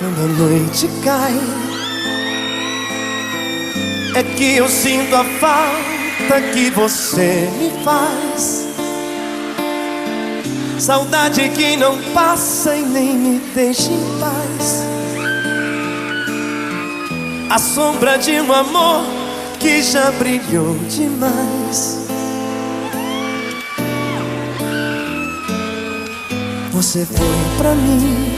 quando a noite cai, é que eu sinto a falta que você me faz. Saudade que não passa e nem me deixa em paz. A sombra de um amor que já brilhou demais. Você foi pra mim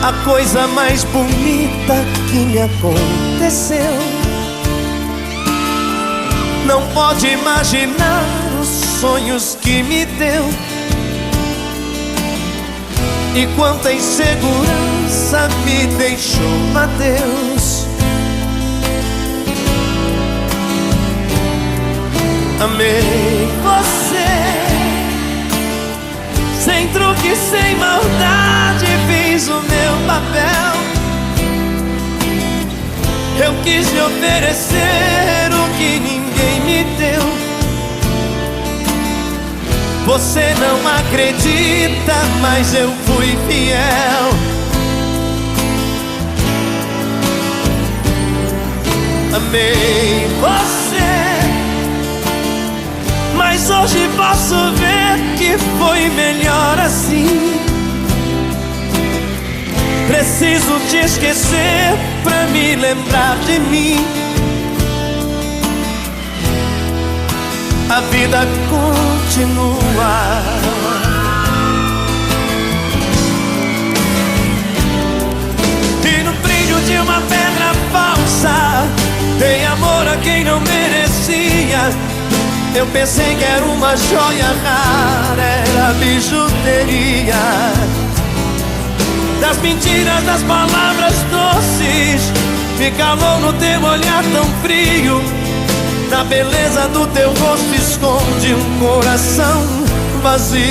a coisa mais bonita que me aconteceu. Não pode imaginar os sonhos que me deu e quanta insegurança me deixou. Adeus. Amei você, sem truque, sem maldade, fiz o meu papel. Eu quis lhe oferecer o que ninguém me deu. Você não acredita, mas eu fui fiel. Amei você, mas hoje posso ver que foi melhor assim. Preciso te esquecer pra me lembrar de mim. A vida continua. E no brilho de uma pedra falsa, dei amor a quem não merecia. Eu pensei que era uma joia rara, era bijuteria. Das mentiras, das palavras doces, me calou no teu olhar tão frio. Na beleza do teu rosto esconde um coração vazio.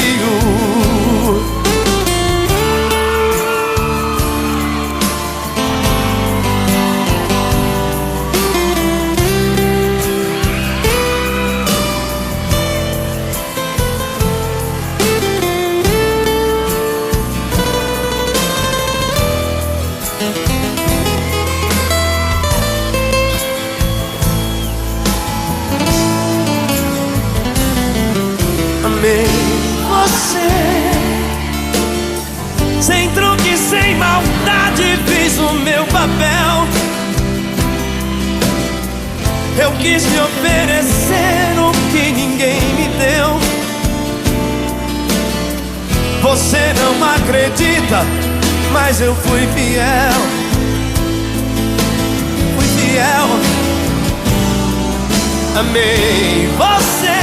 Amei você, sem truque, sem maldade, fiz o meu papel. Eu quis lhe oferecer o que ninguém me deu. Você não acredita, mas eu fui fiel. Fui fiel. Amei você,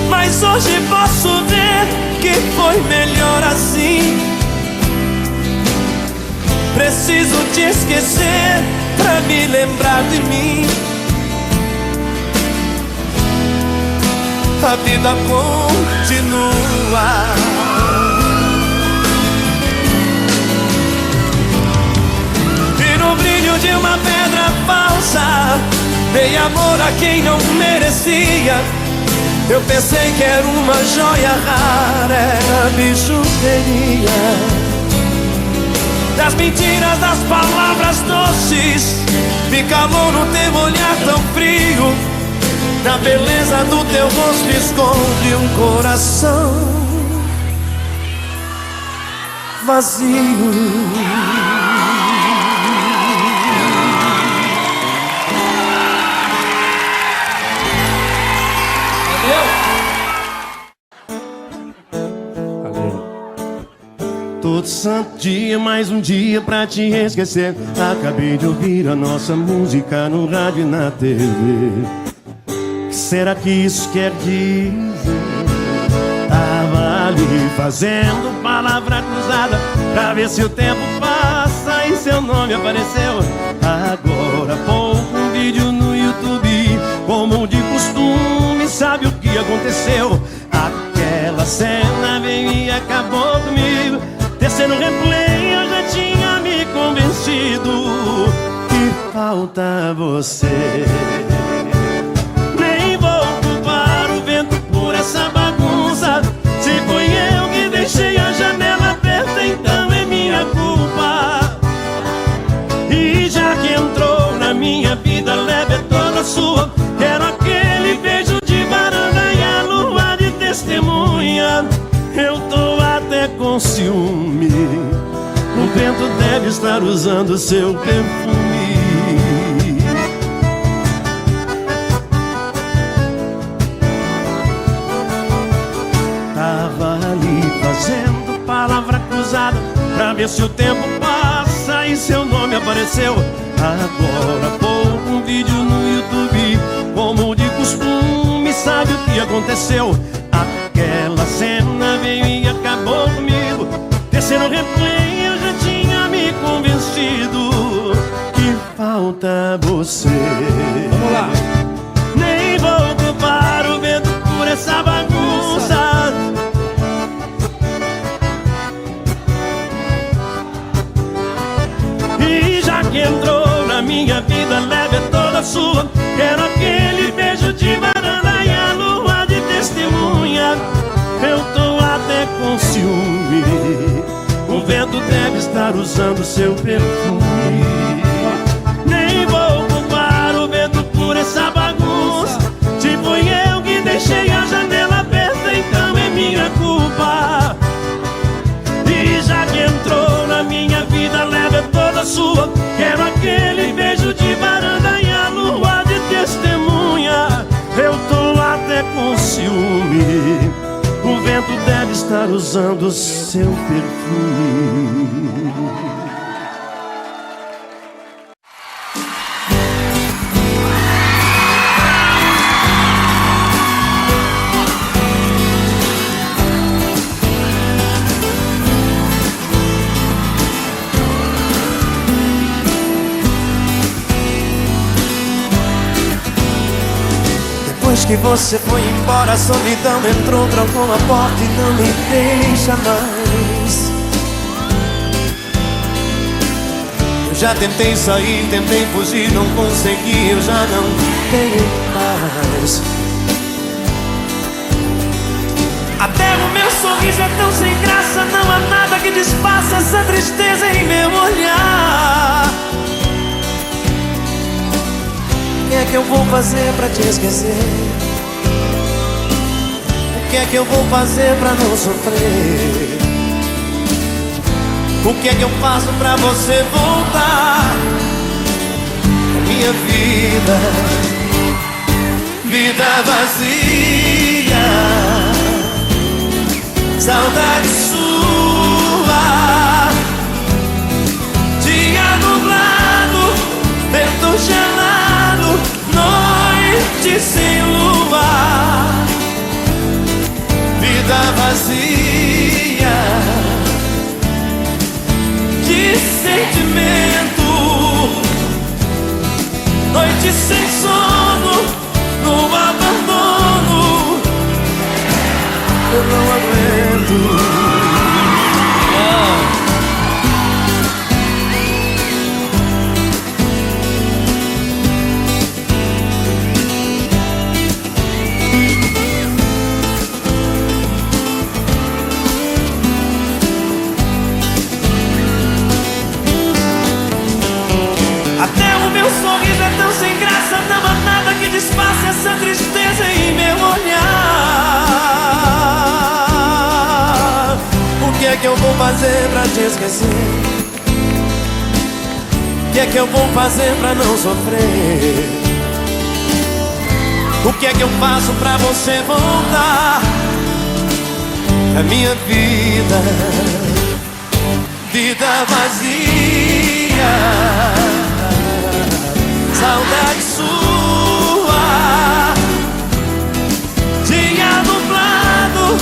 mas hoje posso ver que foi melhor assim. Preciso te esquecer pra me lembrar de mim. A vida continua. E no brilho de uma pedra falsa, dei amor a quem não merecia. Eu pensei que era uma joia rara, era bijuteria. Das mentiras, das palavras doces, me calou no teu olhar tão frio. Na beleza do teu rosto esconde um coração vazio. Todo santo dia, mais um dia pra te esquecer. Acabei de ouvir a nossa música no rádio e na TV. Que será que isso quer dizer? Tava ali fazendo palavra cruzada pra ver se o tempo passa e seu nome apareceu. Agora há pouco um vídeo no YouTube, como de costume, sabe o que aconteceu? Aquela cena veio e acabou comigo. Descendo o replay eu já tinha me convencido que falta você. Nem vou culpar o vento por essa bagunça, se foi eu que deixei a janela com ciúme. O vento deve estar usando seu perfume. Tava ali fazendo palavra cruzada pra ver se o tempo passa e seu nome apareceu. Agora há pouco um vídeo no YouTube, como de costume, sabe o que aconteceu? Aquela cena veio e acabou comigo. Terceiro replay eu já tinha me convencido que falta você. Vamos lá. Nem vou culpar o vento por essa bagunça. E já que entrou na minha vida, leve é toda sua. Quero aquele beijo de varanda e a lua de testemunha. Eu tô até com ciúme. O vento deve estar usando seu perfume. Nem vou culpar o vento por essa bagunça. Se foi eu que deixei a janela aberta, então é minha culpa. E já que entrou na minha vida, leve é toda sua. Quero aquele beijo de varanda e a lua de testemunha. Eu tô até com ciúme. O vento deve estar usando seu perfume. Depois que você foi embora, a solidão entrou, trancou a porta e não me deixa mais. Eu já tentei sair, tentei fugir, não consegui, eu já não tenho paz. Até o meu sorriso é tão sem graça, não há nada que desfaça essa tristeza em meu olhar. O que é que eu vou fazer pra te esquecer? O que é que eu vou fazer pra não sofrer? O que é que eu faço pra você voltar? A minha vida, vida vazia, saudade sua. Dia nublado, vento gelado, noite sem lua. Vida vazia de sentimento, noite sem sono, no abandono. Eu não aguento. Até o meu sorriso é tão sem graça, não há nada que desfaça essa tristeza em meu olhar. O que é que eu vou fazer pra te esquecer? O que é que eu vou fazer pra não sofrer? O que é que eu faço pra você voltar? A minha vida, vida vazia, saudade sua. Dia nublado,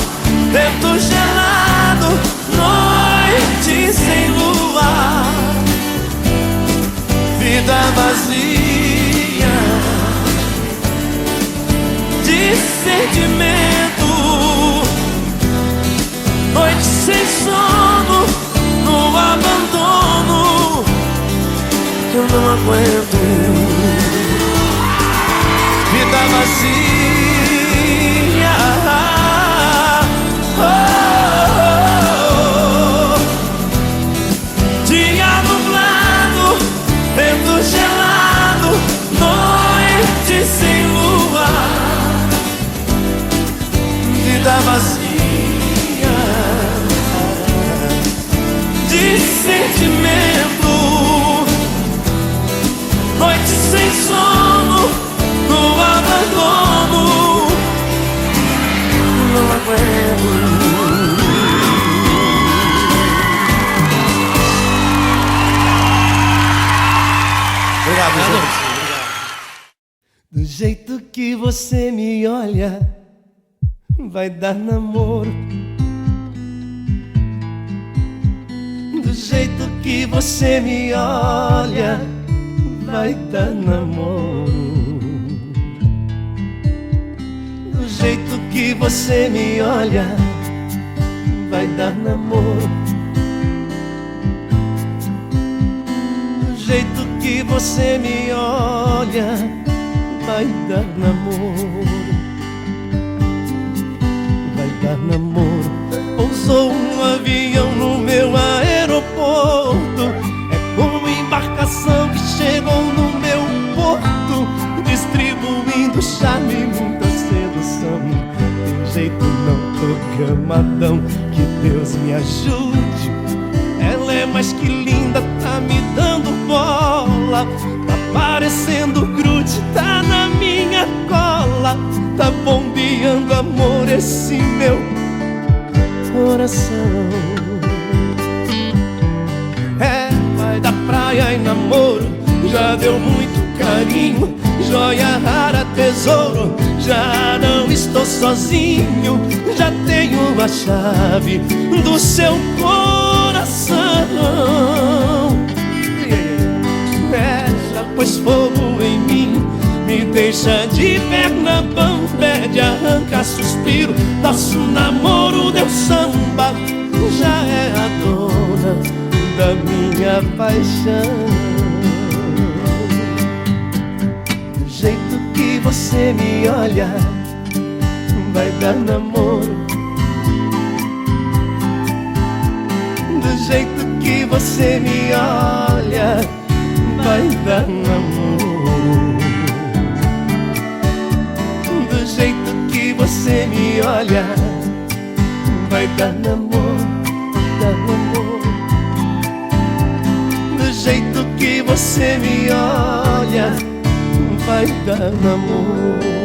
vento gelado, noite sem lua. Vida vazia de sentimento, noite sem sono, no abandono. Eu não aguento. Vida vazia, oh, oh, oh. Dia nublado, vento gelado, noite sem lua. Vida vazia. que você me olha, vai dar namoro. Do jeito que você me olha, vai dar namoro. Do jeito que você me olha, vai dar namoro. Do jeito que você me olha, vai dar namoro. Vai dar namoro. Pousou um avião no meu aeroporto, é como embarcação que chegou no meu porto, distribuindo charme e muita sedução. Tem jeito não programadão, que Deus me ajude. Ela é mais que linda, tá me dando bola, tá parecendo grude, tá na minha cola, tá bombeando amor esse meu coração. É, vai da praia e namoro, já deu muito carinho, joia rara, tesouro, já não estou sozinho, já tenho a chave do seu coração. É, já pôs fogo em mim, me deixa de perna bamba, arranca suspiro, nosso namoro deu samba, já é a dona da minha paixão. Do jeito que você me olha, vai dar namoro. Do jeito que você me olha, vai dar namoro. Do jeito que você me olha, vai dar namoro, dar namoro. Do jeito que você me olha, vai dar namoro.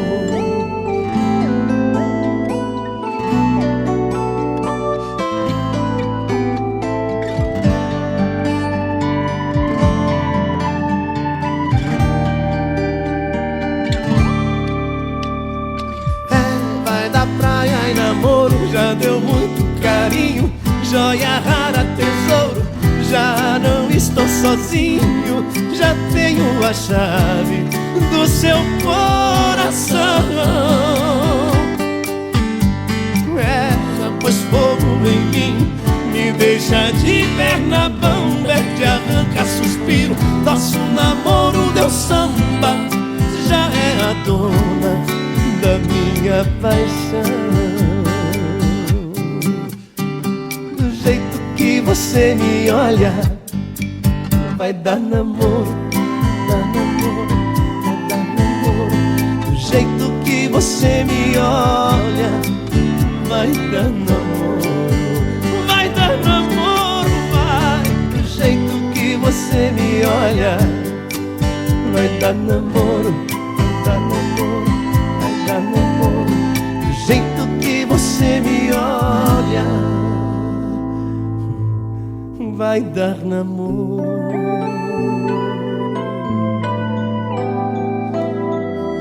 Já deu muito carinho, joia rara, tesouro, já não estou sozinho, já tenho a chave do seu coração. É, já pôs fogo em mim, me deixa de perna bamba, de arranca suspiro, nosso namoro deu samba, já é a dona da minha paixão. Você me olha, vai dar namoro, dar namoro, vai dar namoro. Do jeito que você me olha, vai dar namoro, vai dar namoro, vai. Do jeito que você me olha, vai dar namoro, vai dar namoro, vai dar namoro. Do jeito que você me olha, vai dar namoro.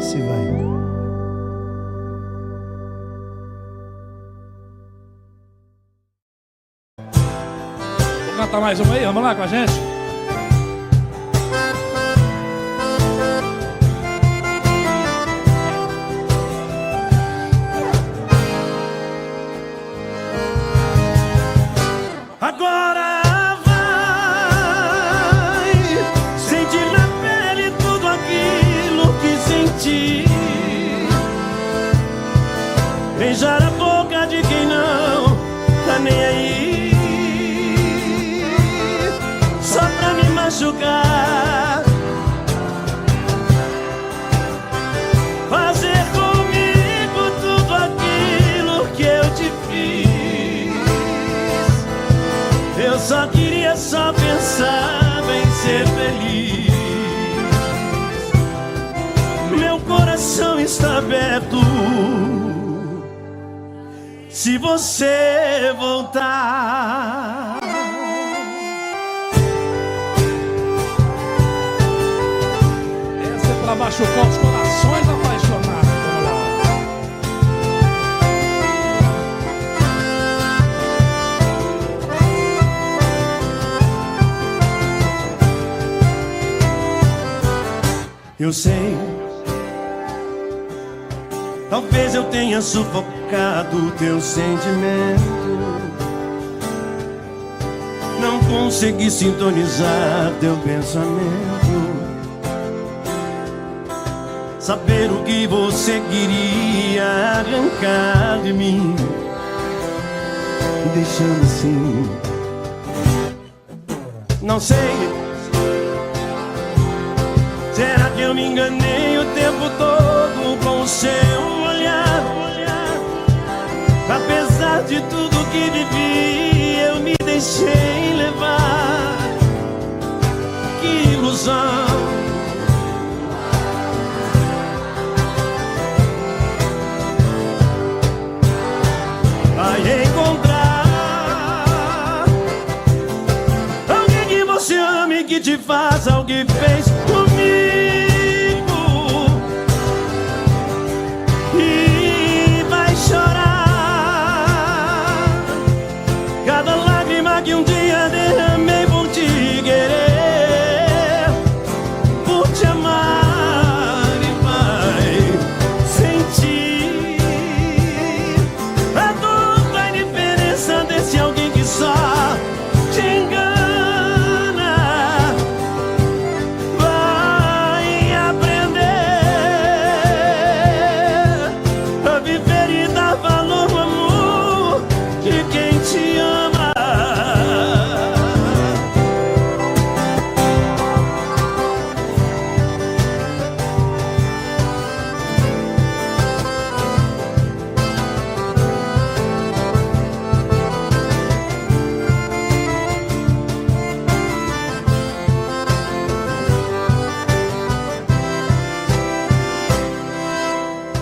Se vai. Vou cantar mais uma aí, vamos lá com a gente? Agora beijar a boca de quem não tá nem aí, só pra me machucar, fazer comigo tudo aquilo que eu te fiz. Eu só queria só pensar em ser feliz. Meu coração está aberto se você voltar. Essa é pra machucar os corações apaixonados. Eu sei, talvez eu tenha sufocado o teu sentimento. Não consegui sintonizar teu pensamento, saber o que você queria arrancar de mim, me deixando assim. Não sei, será que eu me enganei o tempo todo com o seu olhar? Apesar de tudo que vivi, eu me deixei levar. Que ilusão! Vai encontrar alguém que você ame, que te faça o que fez comigo, e vai chorar cada lágrima que um dia derramei por te querer, por te amar, e vai sentir a dor da indiferença desse alguém que só te engana. Vai aprender a viver e dar valor ao amor de quem te ama.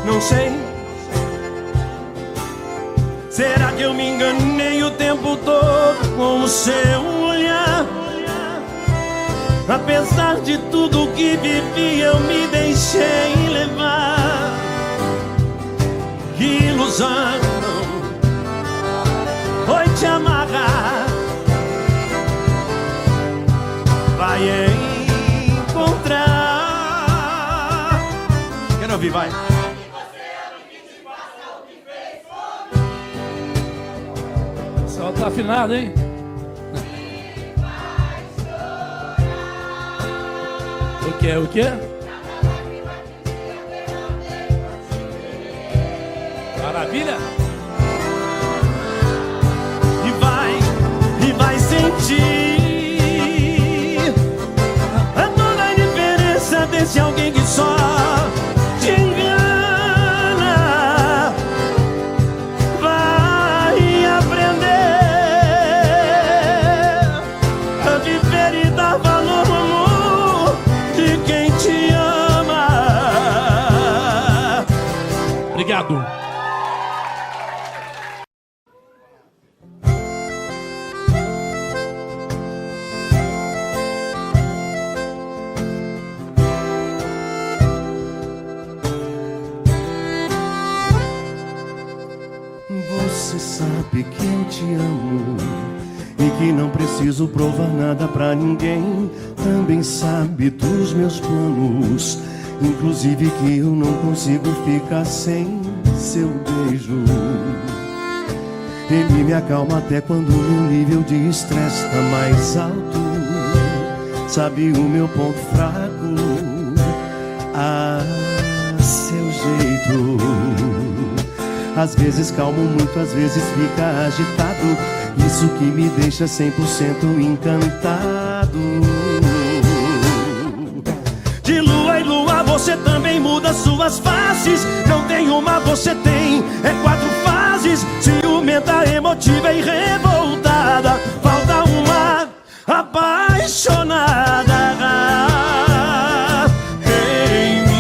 Não sei, será que eu me enganei o tempo todo com o seu olhar? Apesar de tudo que vivi, eu me deixei levar. Que ilusão foi te amarrar. Vai encontrar. Quero ouvir, vai. Só tá afinado, hein? O que? O que? Maravilha! E vai sentir a toda a diferença desse alguém que só te engana. Vai aprender a viver e dar valor ao amor de quem te ama. Obrigado. Você sabe que eu te amo e que não preciso provar nada pra ninguém. Também sabe dos meus planos, inclusive que eu não consigo ficar sem seu beijo. Ele me acalma até quando o meu nível de estresse tá mais alto. Sabe o meu ponto fraco, seu jeito. Às vezes calmo muito, às vezes fica agitado. Isso que me deixa 100% encantado. De lua em lua você também muda suas faces. Não tem uma, você tem 4 fases. Ciumenta, emotiva e revoltada. Falta uma apaixonada em mim.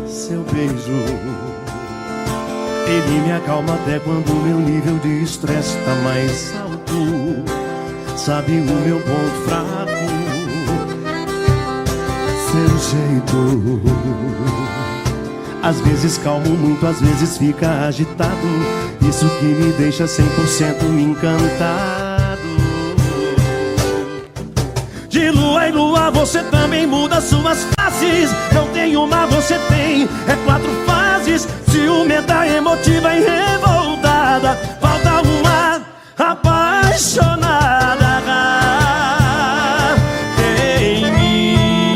Seu beijo, ele me acalma até quando meu nível de estresse tá mais alto. jeito, sabe o meu ponto fraco, seu jeito. Às vezes calmo muito, às vezes fica agitado, isso que me deixa 100% encantado. De lua em lua você também muda suas faces. Não tem uma, você tem, é 4 fases. Ciumenta, emotiva e revoltada, falta uma apaixonada em mim.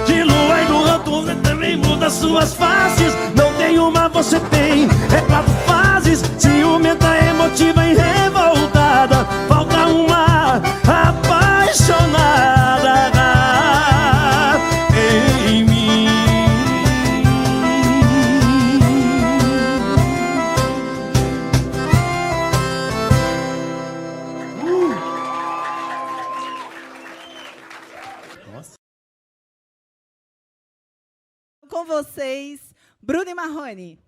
De lua em lua você também muda suas faces. Não tem uma, você tem, é 4 fases. Ciumenta, emotiva e revoltada, falta uma apaixonada em mim. Com vocês, Bruno e Marrone.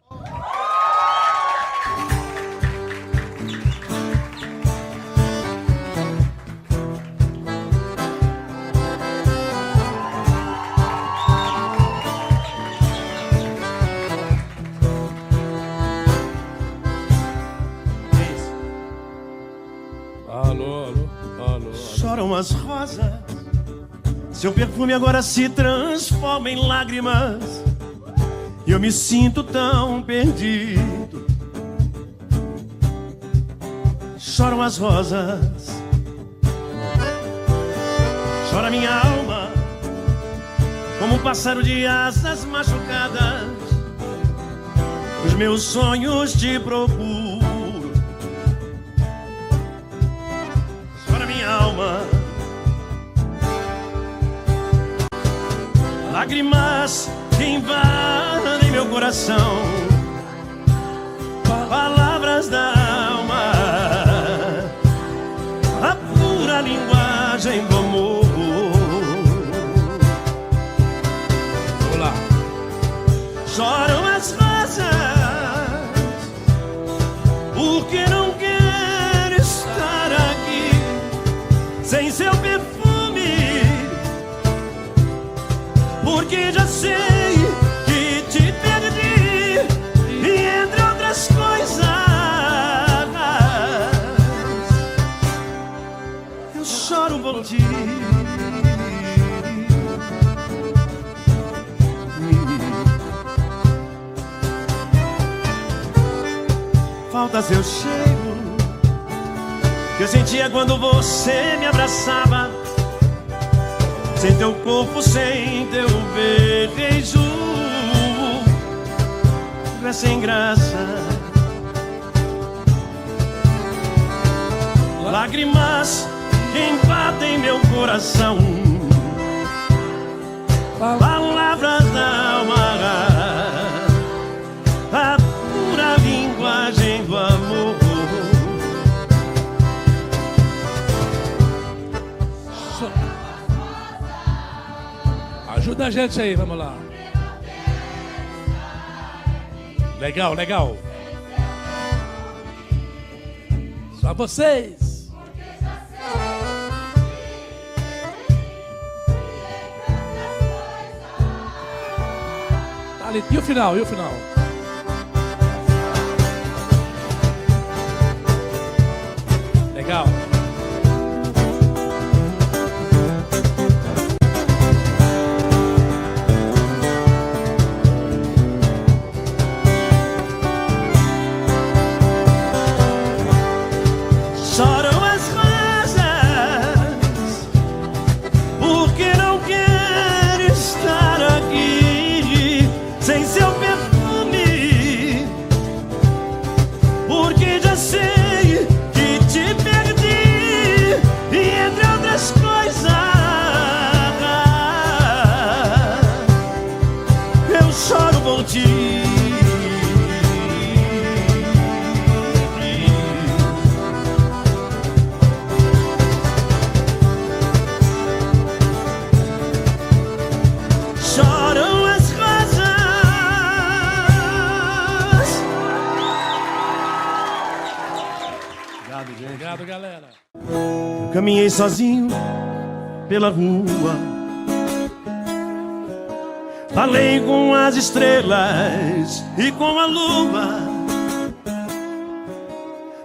Alô. Choram as rosas, seu perfume agora se transforma em lágrimas, e eu me sinto tão perdido. Choram as rosas, chora minha alma, como um pássaro de asas machucadas. Os meus sonhos te procuram. Chora minha alma, lágrimas que invadem meu coração, palavras da alma, a pura linguagem do amor. Vamos lá. Choram as rosas, porque não quero estar aqui sem seu perfume, porque já sei que te perdi, e entre outras coisas eu choro por ti. Falta seu cheiro que eu sentia quando você me abraçava, sem teu corpo, sem teu beijo, é sem graça. Lágrimas que invadem meu coração, palavras da alma, a pura linguagem do amor. Ajuda a gente aí, vamos lá. Legal. Só vocês. Tá ali. E o final? Legal. Choram as rosas, porque não quero estar aqui sem seu perfume, porque já sei que te perdi, e entre outras coisas eu choro por ti. Choram as rosas, Caminhei sozinho pela rua, falei com as estrelas e com a lua.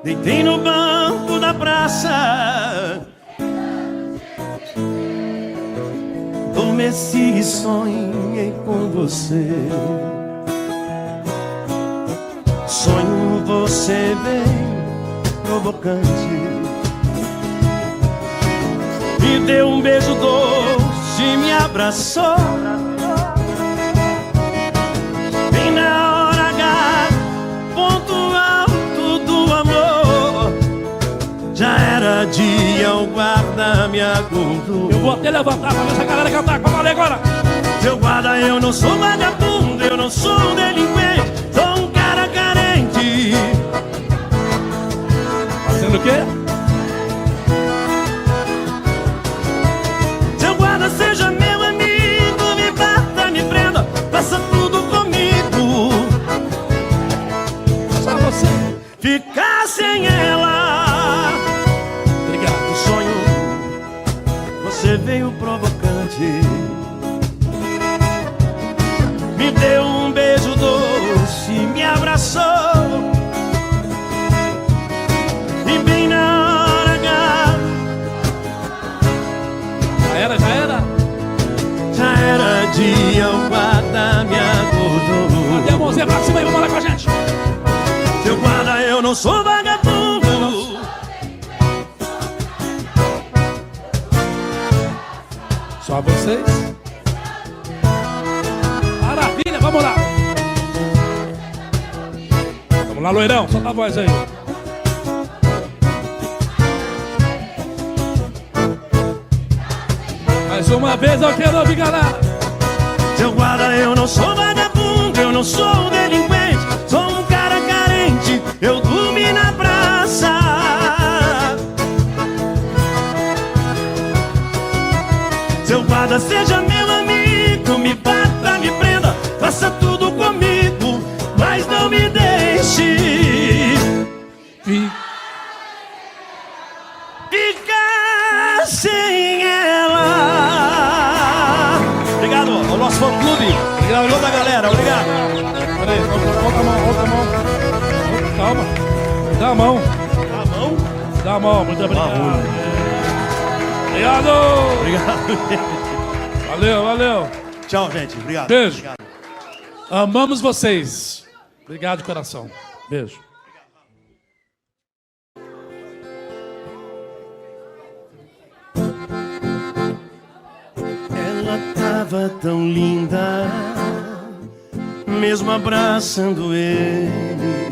Deitei no banco da praça, adormeci e sonhei com você. Sonho você bem provocante, me deu um beijo doce, me abraçou. Bem na hora H, ponto alto do amor. Já era dia, o guarda me acordou. Eu vou até levantar pra ver essa galera cantar. Vamos ali agora. Seu guarda, eu não sou vagabundo, eu não sou um delinquente, sou um cara carente. Fazendo o quê? Seu guarda, seja meu amigo, me bata, me prenda, faça tudo comigo. Só você. Ficar sem ela. Obrigado. O sonho, você veio provocante, me deu um beijo doce, me abraçou. E bem na hora H, Já era. já era dia, o guarda me acordou. Até a mãozinha pra cima aí, vamos lá com a gente. Seu guarda, eu não sou vagabundo, Só vocês. Maravilha, vamos lá. Vamos lá, loirão, solta a voz aí. Mais uma vez eu quero ouvir, galera. seu guarda, eu não sou vagabundo, eu não sou um delinquente, sou um cara carente, eu dormi na praça. Seu guarda, seja meu amigo, me bata, me prenda, faça tudo comigo, mas não me deixe ficar sem ela. Obrigado ao nosso fã-clube, obrigado a toda a galera, obrigado. Peraí, volta a mão. Calma. Dá a mão. Tá bom? Dá a mão, muito obrigado. Obrigado. Obrigado. Valeu. Tchau, gente. Obrigado. Beijo. Obrigado. Amamos vocês. Obrigado de coração. Beijo. Ela tava tão linda, mesmo abraçando ele.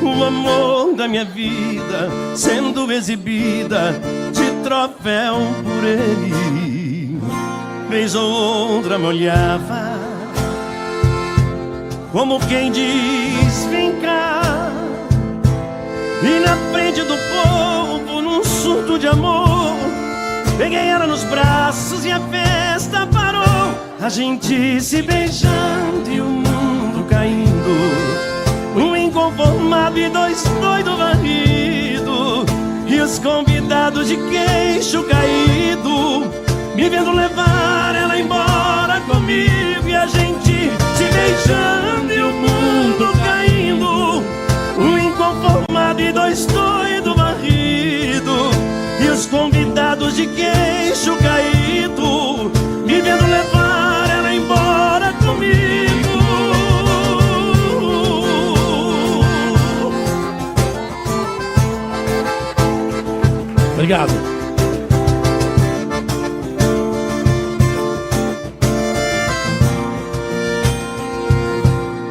O amor da minha vida sendo exibida de troféu por ele. Vez ou outra me olhava, como quem diz, vem cá. E na frente do povo, num surto de amor, peguei ela nos braços e a festa parou. A gente se beijando e o mundo caindo, um inconformado e dois doidos varrido, e os convidados de queixo caído, me vendo levar ela embora comigo. E a gente se beijando e o mundo caindo, um inconformado e dois doidos varrido, e os convidados de queixo caído, me vendo levar ela embora comigo. Obrigado.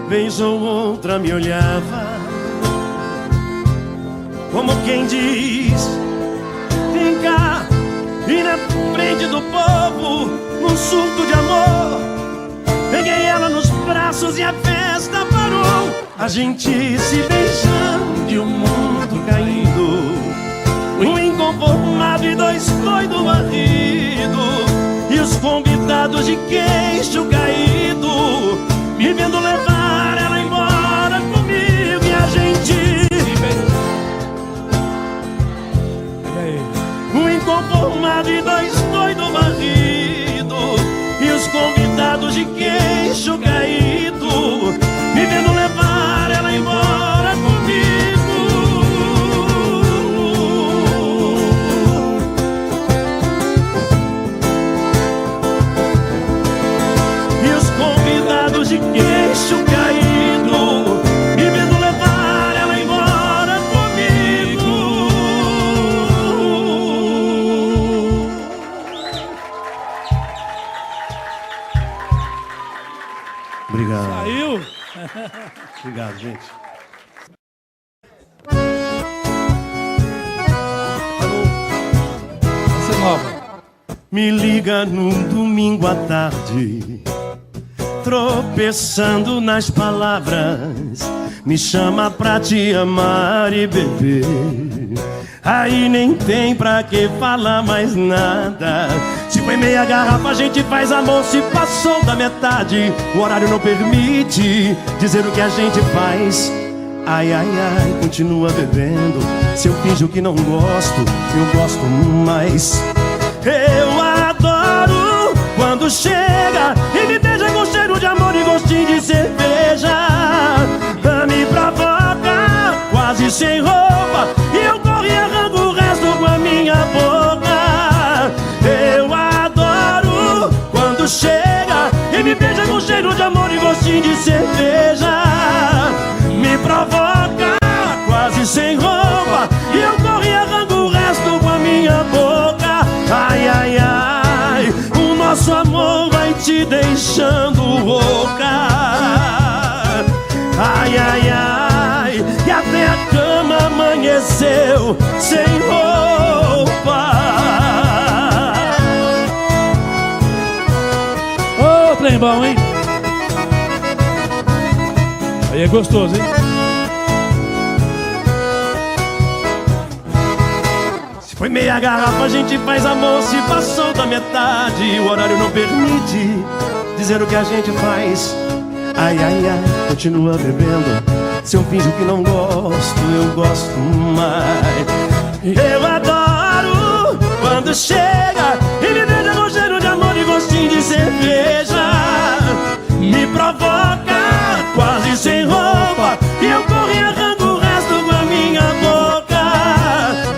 Vez ou outra me olhava, como quem diz, vem cá. E na frente do povo, num surto de amor, peguei ela nos braços e a festa parou. A gente se beijando e o mundo caindo, um inconformado e dois doidos varrido, e os convidados de queixo caído, me vendo levar ela embora comigo. E a gente Olha aí. Obrigado. Saiu. Obrigado, gente. Essa é nova. Me liga num domingo à tarde, tropeçando nas palavras, me chama pra te amar e beber. Aí nem tem pra que falar mais nada. Se foi meia garrafa a gente faz amor. Se passou da metade, o horário não permite dizer o que a gente faz. Ai, ai, ai, continua bebendo. Se eu finjo que não gosto, eu gosto mais. Eu adoro quando chega e me beija com cheiro de amor e gostinho de cerveja. Me provoca, quase sem roupa, e eu corro e arranco o resto com a minha boca. Eu adoro quando chega e me beija com cheiro de amor e gostinho de cerveja. Me provoca, quase sem roupa, e eu corro e arranco o resto com a minha boca. Ai, ai, ai, o nosso amor vai te deixando rouca. Ai, ai, ai, e até a cama amanheceu sem roupa. Ô, trem bom, hein? Aí é gostoso, hein? Se foi meia garrafa a gente faz amor. Se passou da metade, o horário não permite dizer o que a gente faz. Ai, ai, ai, continua bebendo. Se eu finjo que não gosto, eu gosto mais. Eu adoro quando chega e me beija com cheiro de amor e gostinho de cerveja. Me provoca, quase sem roupa, e eu corro e arranco o resto com a minha boca.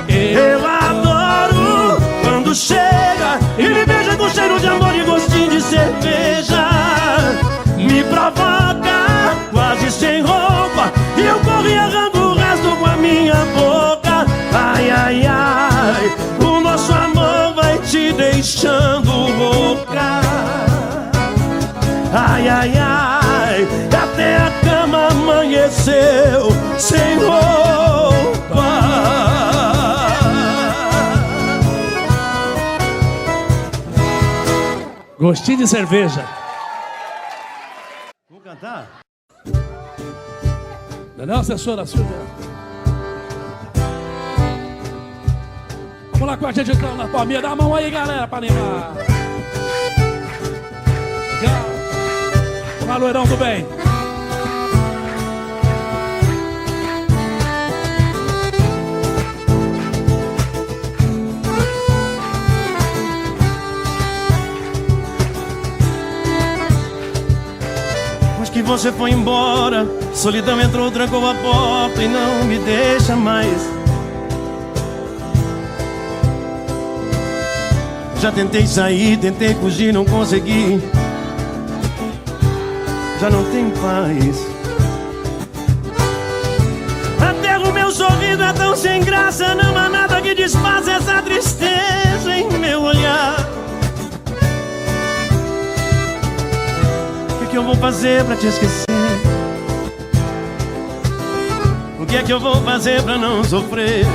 Eu adoro quando chega e me beija com cheiro de amor e gostinho de cerveja. Me provoca, quase sem roupa, e eu corro e arranco o resto com a minha boca. Ai, ai, ai, o nosso amor vai te deixando rouca. Ai, ai, ai, até a cama amanheceu sem roupa. Gostinho de cerveja. Vou cantar? Não, assessora, Silvia. Vamos lá com a gente então na palminha. Dá a mão aí, galera, pra animar. Legal. Olá, loirão do bem. Que você foi embora, solidão entrou, trancou a porta e não me deixa mais. Já tentei sair, tentei fugir, não consegui. Já não tenho paz. Até o meu sorriso é tão sem graça, não há nada que desfaça essa tristeza em meu olhar. O que eu vou fazer pra te esquecer? O que é que eu vou fazer pra não sofrer?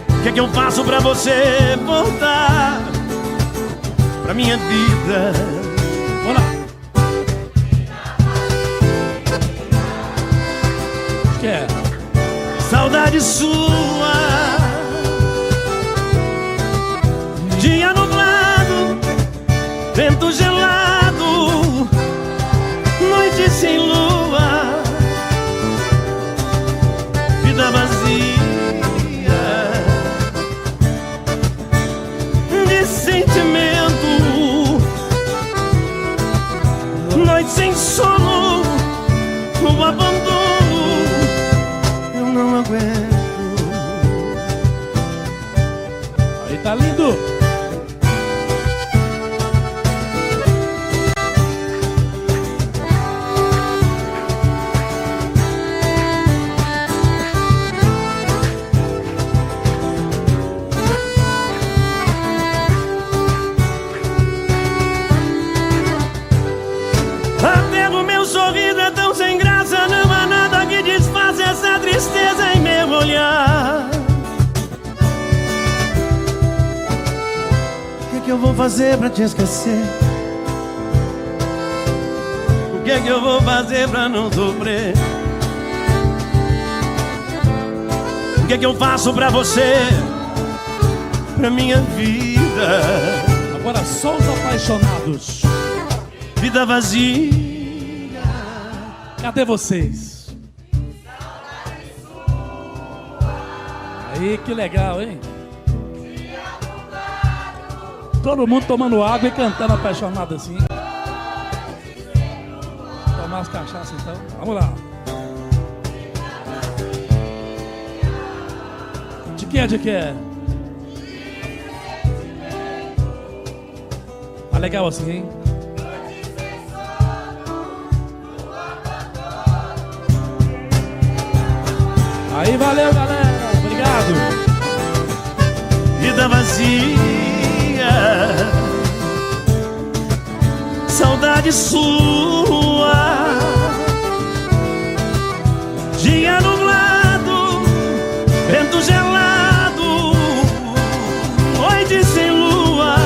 O que é que eu faço pra você voltar pra minha vida? Vamos lá. O que é? Saudade sua. Dia nublado, vento gelado, noite sem lua, vida vazia de sentimento, noite sem sono, o abandono, eu não aguento. Aí tá lindo. vou fazer pra te esquecer? O que é que eu vou fazer pra não sofrer? O que é que eu faço pra você? Pra minha vida. Agora só os apaixonados. Vida vazia. Cadê vocês? Aí, que legal, hein? Todo mundo tomando água e cantando apaixonado assim. Tomar as cachaças então. Vamos lá. De que é? De que é? Tá legal assim, hein? Aí, valeu, galera. Obrigado. Vida vazia. Saudade sua. Dia nublado, vento gelado, noite sem lua.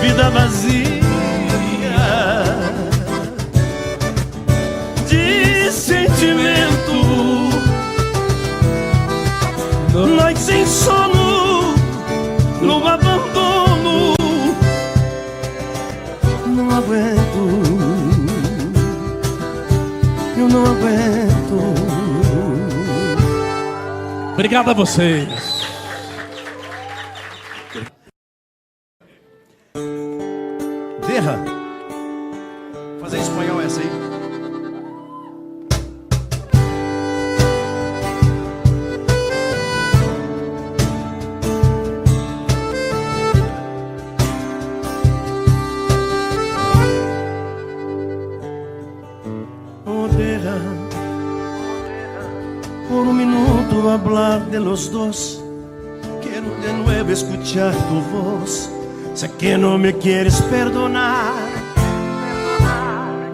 Vida vazia de sentimento, noite sem sono, no abandono. Não aguento, eu não aguento. Obrigado a vocês. Terra, fazer em espanhol essa aí. Por un minuto hablar de los dos. Quiero de nuevo escuchar tu voz. Sé que no me quieres perdonar.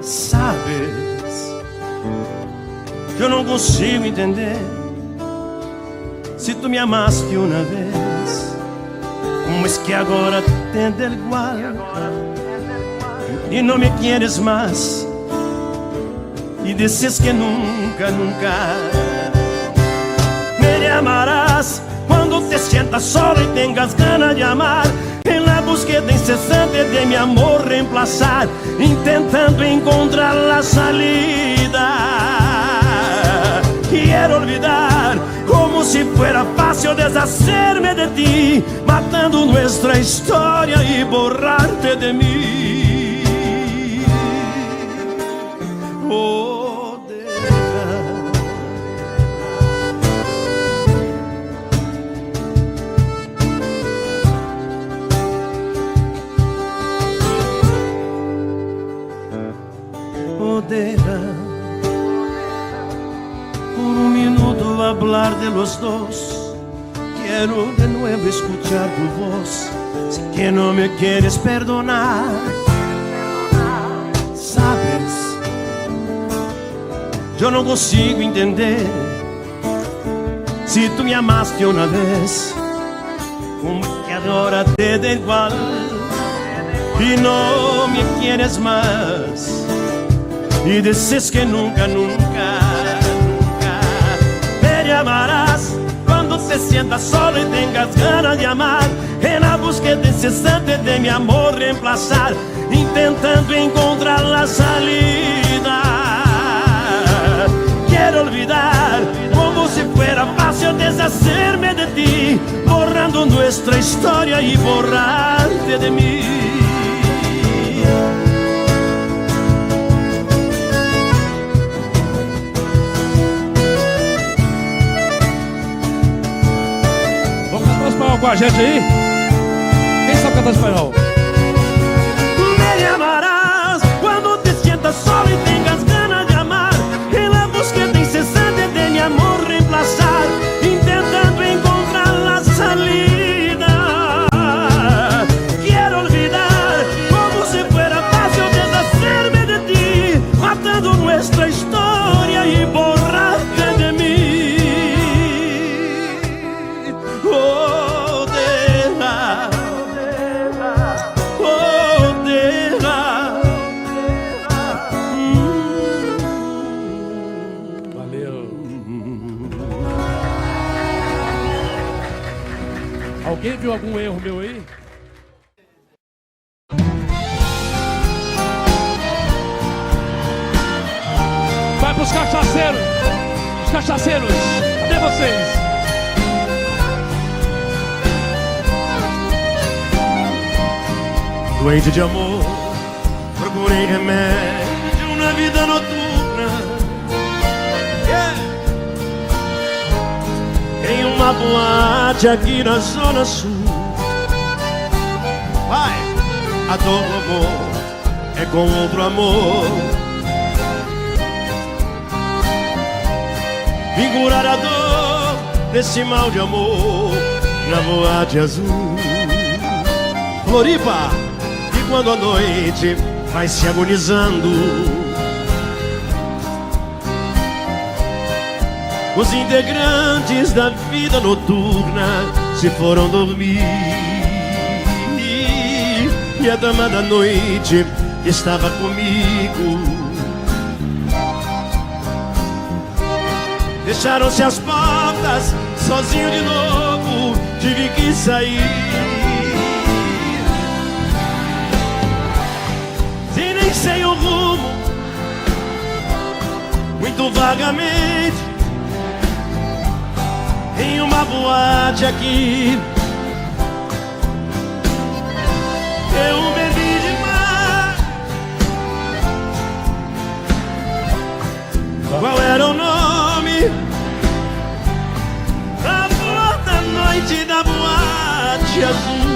Sabes, yo no consigo entender. Si tú me amaste una vez, ¿cómo es que ahora te da igual? Y no me quieres más. Y dices que nunca, nunca me llamarás cuando te sientas solo y tengas ganas de amar. En la búsqueda incesante de mi amor reemplazar, intentando encontrar la salida. Quiero olvidar como si fuera fácil deshacerme de ti, matando nuestra historia y borrarte de mí. Oh, deja por un minuto hablar de los dos. Quiero de nuevo escuchar tu voz. Sé que no me quieres perdonar. Sabes, yo no consigo entender. Si tú me amaste una vez, como que ahora te da igual y no me quieres más. Y dices que nunca, nunca, nunca me llamarás cuando te sientas solo y tengas ganas de amar. En la búsqueda incesante de mi amor reemplazar, intentando encontrar la salida. Quiero olvidar como si fuera fácil deshacerme de ti, borrando nuestra historia y borrarte de mí. Espanhol com a gente aí? Quem sabe cantar espanhol? Me llamarás cuando te sientas solo y tengas ganas de amar. En la búsqueda incesante de mi amor reemplazar, intentando encontrar la salida. Quiero olvidar como si fuera fácil deshacerme de ti, matando nuestra historia y borrarte de mí. Oh, deja viu algum erro meu aí? Vai pros cachaceiros! Os cachaceiros! Cadê vocês? Doente de amor, procurei remédio na vida noturna. Em uma boate aqui na Zona Sul. Vai! A dor do amor é com outro amor. Vim curar a dor desse mal de amor na boate azul. Floripa! E quando a noite vai se agonizando, os integrantes da vida noturna se foram dormir. E a dama da noite que estava comigo, fecharam-se as portas, sozinho de novo, tive que sair. Se nem sei o rumo, muito vagamente, em uma boate aqui, eu bebi demais. Qual era o nome da flor da noite da boate azul?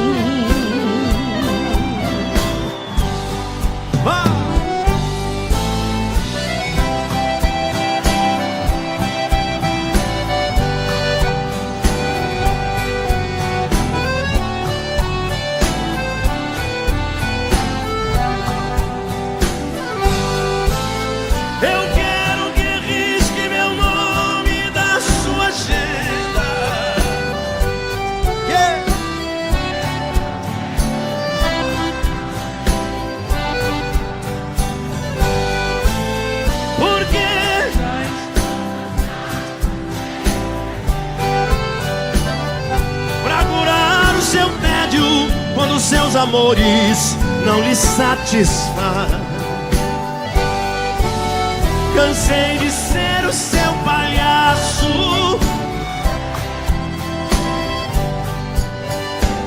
Quando seus amores não lhe satisfaz, cansei de ser o seu palhaço,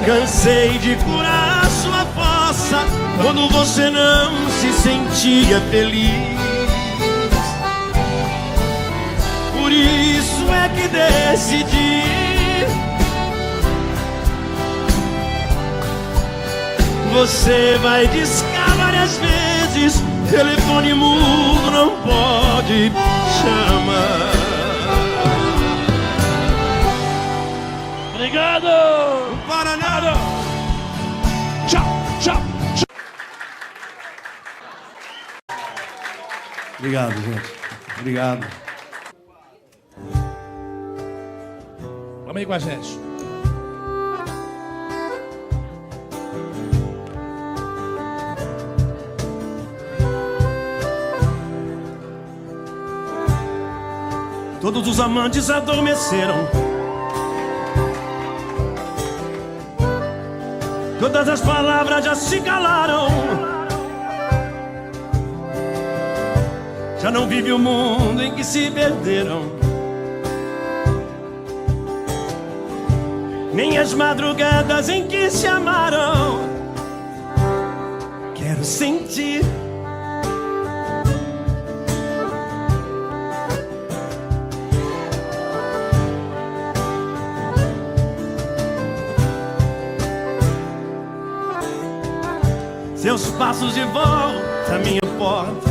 cansei de curar sua fossa quando você não se sentia feliz. Por isso é que decidi, você vai discar várias vezes, telefone mudo não pode chamar. Obrigado! Paraná! Tchau, tchau, tchau! Obrigado, gente. Obrigado. Vamos aí com a gente. Todos os amantes adormeceram, todas as palavras já se calaram. Já não vive o mundo em que se perderam, nem as madrugadas em que se amaram. Quero sentir seus passos de volta à minha porta,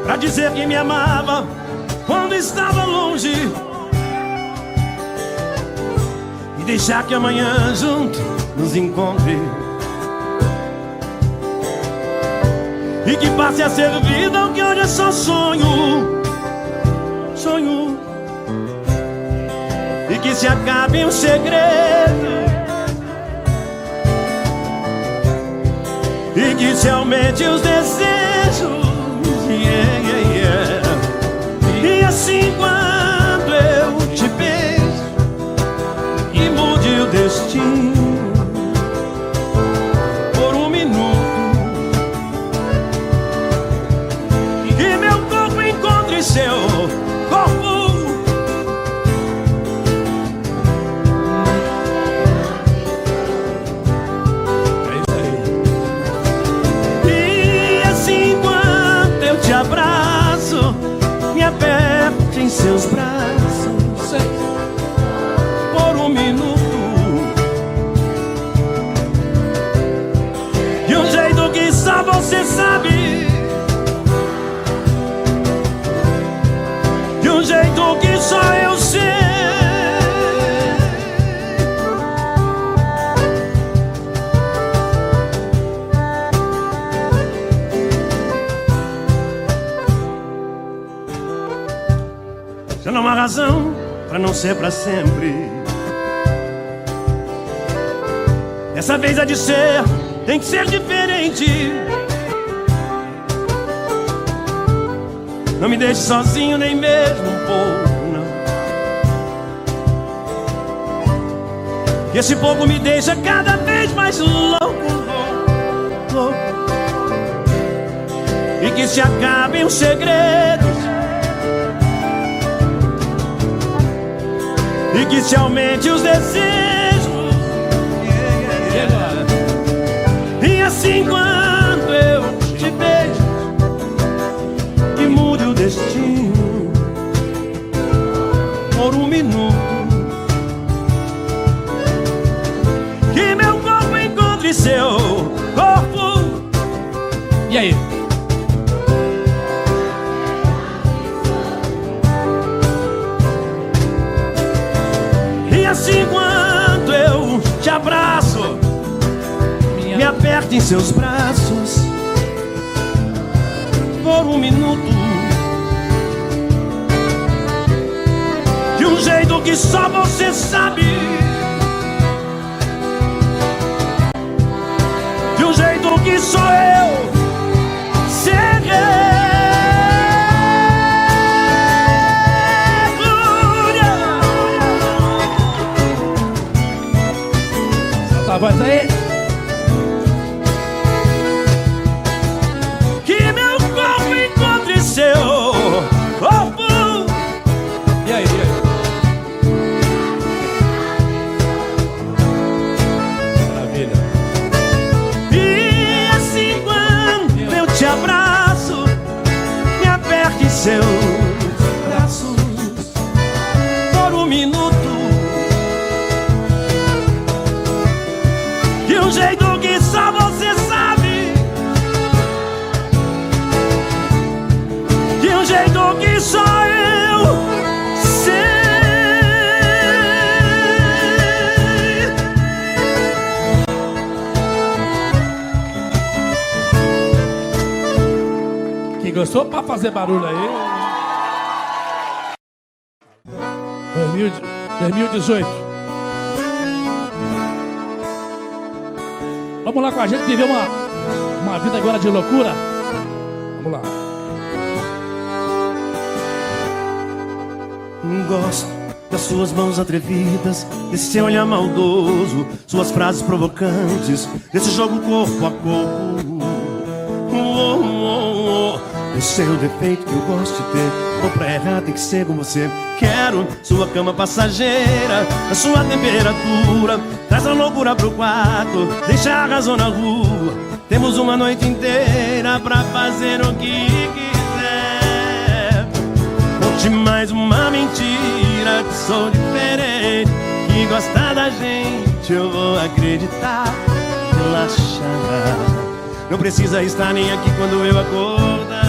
pra dizer que me amava quando estava longe, e deixar que amanhã junto nos encontre, e que passe a ser vida o que hoje é só sonho, sonho, e que se acabe o segredo, e que se aumente os desejos, yeah, yeah, yeah. E assim quando eu te beijo, seus braços por um minuto. De um jeito que só você sabe, de um jeito que só eu sei. Já não há razão pra não ser pra sempre. Dessa vez há de ser, tem que ser diferente. Não me deixe sozinho nem mesmo um pouco, não. E esse pouco me deixa cada vez mais louco, louco. E que se acabem os segredos, e que se aumente os desejos. E assim quando eu te beijo, que mude o destino por um minuto. Que meu corpo encontre seu corpo. E aí? E assim quando eu te abraço, me aperte em seus braços por um minuto. De um jeito que só você sabe, de um jeito que só eu sei. Solta a voz aí. Que meu corpo encontre seu corpo. E aí, e aí? Maravilha. E assim quando eu te abraço, me aperte em seus braços por um minuto. De um jeito que só você sabe, de um jeito que só eu sei. Quem gostou pra fazer barulho aí? 2018. Vamos lá com a gente viver uma vida agora de loucura. Vamos lá. Gosto das suas mãos atrevidas, desse seu olhar maldoso, suas frases provocantes, desse jogo corpo a corpo. Esse é o defeito que eu gosto de ter. Vou pra errar, tem que ser com você. Quero sua cama passageira, a sua temperatura. Traz a loucura pro quarto, deixa a razão na rua. Temos uma noite inteira pra fazer o que quiser. Conte mais uma mentira, que sou diferente, que gosta da gente, eu vou acreditar. Relaxa, não precisa estar nem aqui quando eu acordar.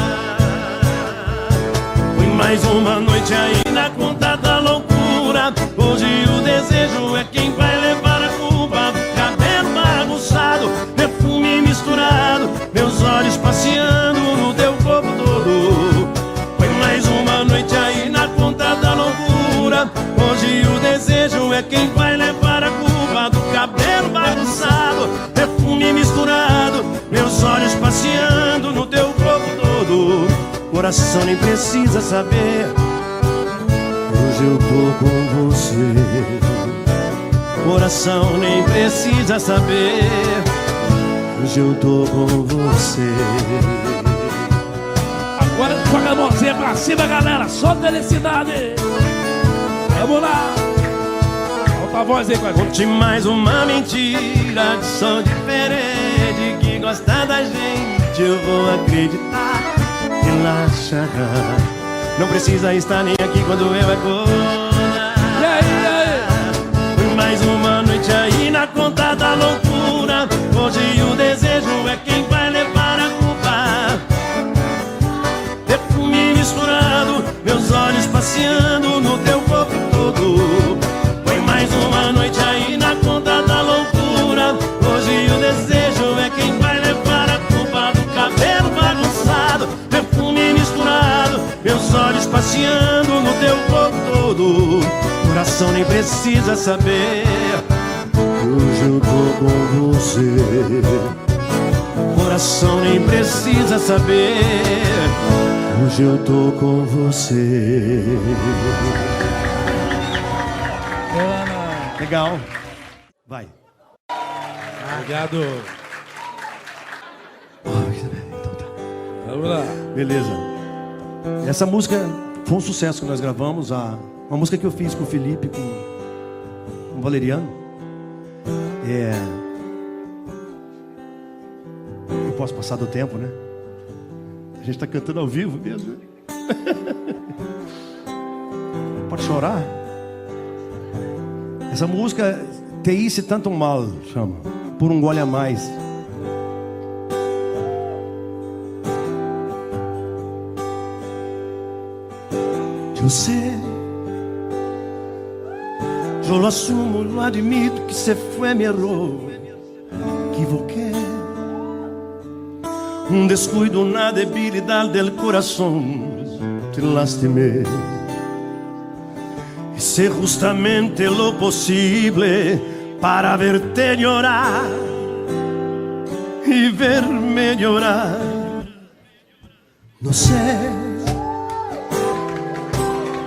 Foi mais uma noite aí na conta da loucura. Hoje o desejo é quem vai levar a culpa. Cabelo bagunçado, perfume misturado, meus olhos passeando no teu corpo todo. Foi mais uma noite aí na conta da loucura. Hoje o desejo é quem vai levar a culpa do cabelo bagunçado, perfume misturado, meus olhos passeando no teu corpo todo. Coração nem precisa saber, hoje eu tô com você. Coração nem precisa saber, hoje eu tô com você. Agora joga a mãozinha pra cima, galera. Só felicidade. Vamos lá. Solta a voz aí com a gente. Conte mais uma mentira, que sou diferente, que gosta da gente, eu vou acreditar. Relaxa, Não precisa estar nem aqui quando eu acordar. E aí? Foi mais uma noite aí na conta da loucura. Hoje o desejo é quem vai levar a culpa. Perfume misturado, meus olhos passeando no teu corpo todo. Foi mais uma noite aí na conta da loucura. Hoje o desejo é quem vai levar a culpa do cabelo bagunçado. Perfume misturado, meus olhos passeando no teu corpo todo. Coração nem precisa saber, hoje eu tô com você. Coração nem precisa saber, hoje eu tô com você. Legal. Vai. Obrigado. Então tá. Vamos lá. Beleza. Essa música foi um sucesso que nós gravamos. Uma música que eu fiz com o Felipe, com o Valeriano. Eu posso passar do tempo, né? A gente tá cantando ao vivo mesmo. Pode chorar. Essa música Te hice tanto mal, chama. Por um gole a mais. Eu sei, yo lo asumo, lo admito que se fue mi error. Equivoqué, un descuido, una debilidad del corazón. Te lastimé. Hice justamente lo posible para verte llorar y verme llorar. No sé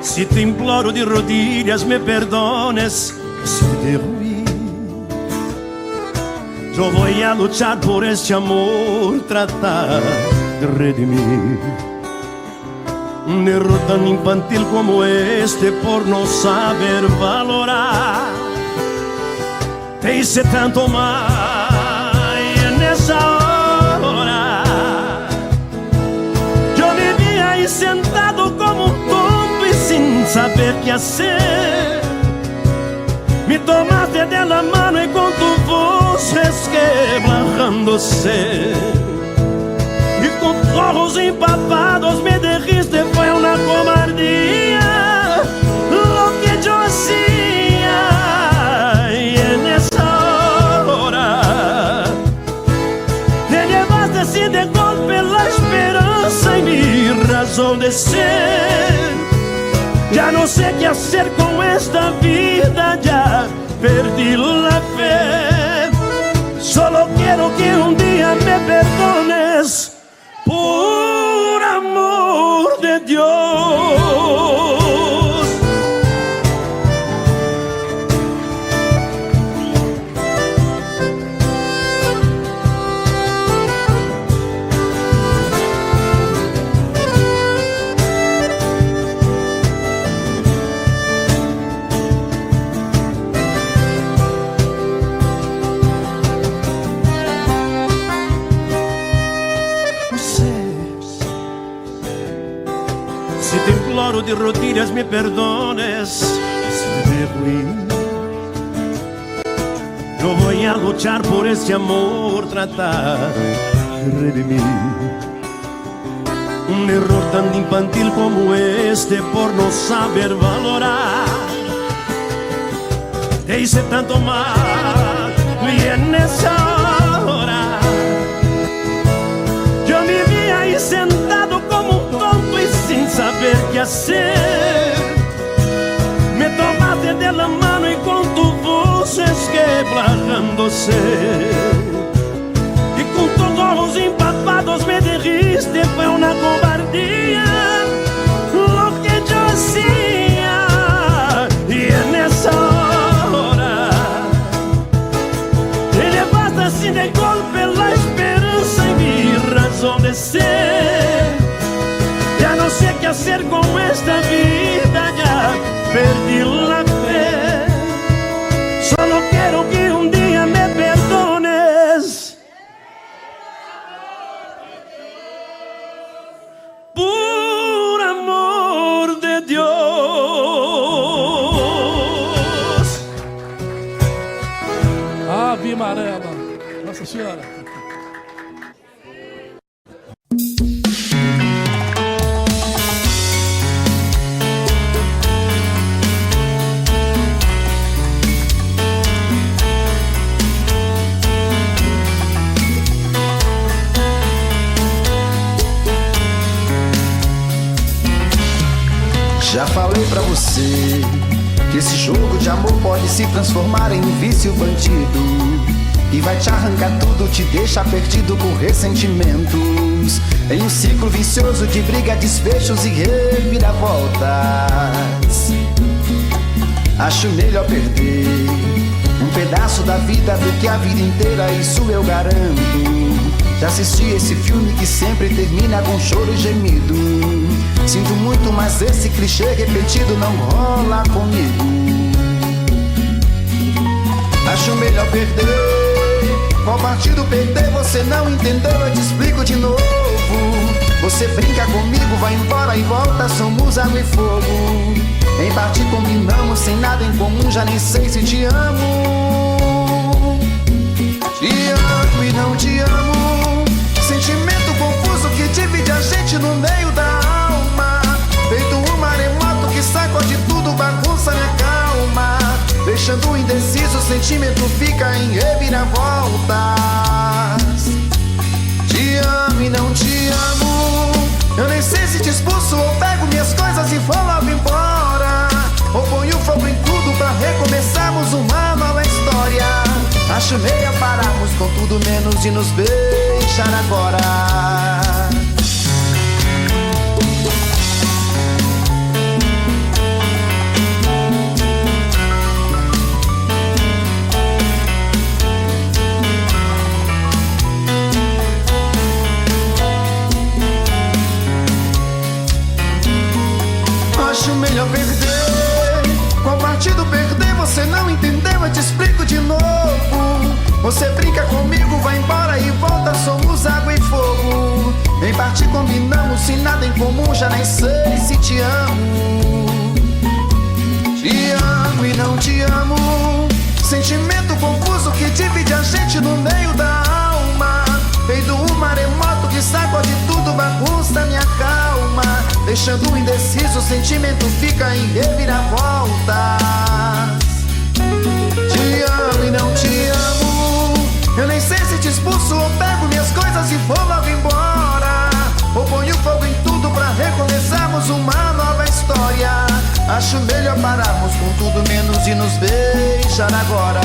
si te imploro de rodillas me perdones si te ruí. Yo voy a luchar por este amor, tratar de redimir un error tan infantil como este por no saber valorar. Te hice tanto mal y en esa hora yo vivía ahí sentado como un tonto y sin saber qué hacer. Me tomaste de la mano y con tu voz resquebrándose y con ojos empapados me dijiste fue una cobardía lo que yo hacía. Y en esa hora te llevaste así de golpe la esperanza y mi razón de ser. Ya no sé qué hacer con esta vida, ya perdí la fe. Solo quiero que un día me perdones, por amor de Dios. De rodillas me perdones si te ruí. Yo voy a luchar por este amor, tratar de redimir un error tan infantil como este por no saber valorar. Te hice tanto mal y en esa hora yo vivía ahí sentado como un tonto y sin saber qué hacer. Me tomaste de la mano y con tu voz resquebrándose y con tus ojos empapados me dijiste fue una cobardía lo que yo hacía. Y en esa hora te llevaste así de golpe la esperanza y mi razón de ser. Ya no sé qué hacer con esta vida, ya perdí la fe. Solo quiero que un día me perdones, por amor Guimarães. Nossa Senhora. Já falei pra você que esse jogo de amor pode se transformar em um vício bandido, que vai te arrancar tudo, te deixa perdido por ressentimentos, em um ciclo vicioso de briga, desfechos e reviravoltas. Acho melhor perder um pedaço da vida do que a vida inteira, isso eu garanto. Já assisti esse filme que sempre termina com choro e gemido. Sinto muito, mas esse clichê repetido não rola comigo. Acho melhor perder. Qual partido perder? Você não entendeu, eu te explico de novo. Você brinca comigo, vai embora e volta, somos água e fogo. Em parte combinamos, sem nada em comum, já nem sei se te amo. Te amo e não te amo. Sentimento confuso que divide a gente no meio da alma. Feito um maremoto que sacode tudo, bagunça minha calma. Deixando indeciso, o sentimento fica em reviravoltas. Te amo e não te amo. Eu nem sei se te expulso ou pego minhas coisas e vou logo embora, ou ponho fogo em tudo pra recomeçarmos uma nova história. Acho melhor pararmos com tudo menos de nos beijar agora. Acho melhor perder. Qual partido perder? Você não entendeu, eu te explico de novo. Você brinca comigo, vai embora e volta, somos água e fogo. Em parte combinamos, sem nada em comum, já nem sei se te amo. Te amo e não te amo. Sentimento confuso que divide a gente no meio da alma. Feito um maremoto que sacode tudo, bagunça minha calma. Deixando indeciso, o sentimento fica em reviravoltas. Te amo e não te amo. Eu nem sei se te expulso ou pego minhas coisas e vou logo embora, ou ponho fogo em tudo pra recomeçarmos uma nova história. Acho melhor pararmos com tudo menos de nos beijar agora.